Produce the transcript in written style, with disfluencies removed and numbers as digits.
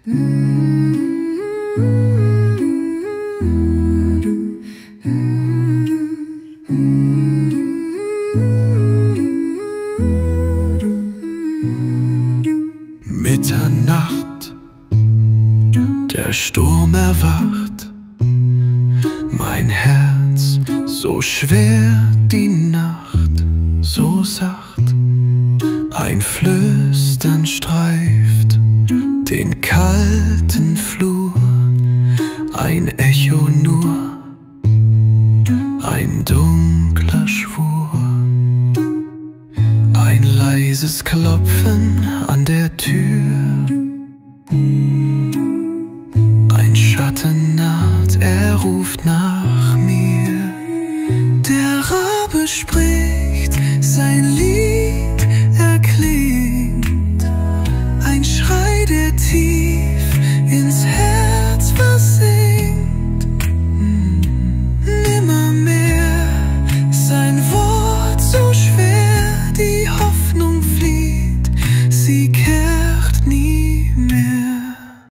Mitternacht, der Sturm erwacht, mein Herz so schwer, die Nacht so sacht. Ein Flüstern streift den kalten Flur, ein Echo nur, ein dunkler Schwur. Ein leises Klopfen an der Tür,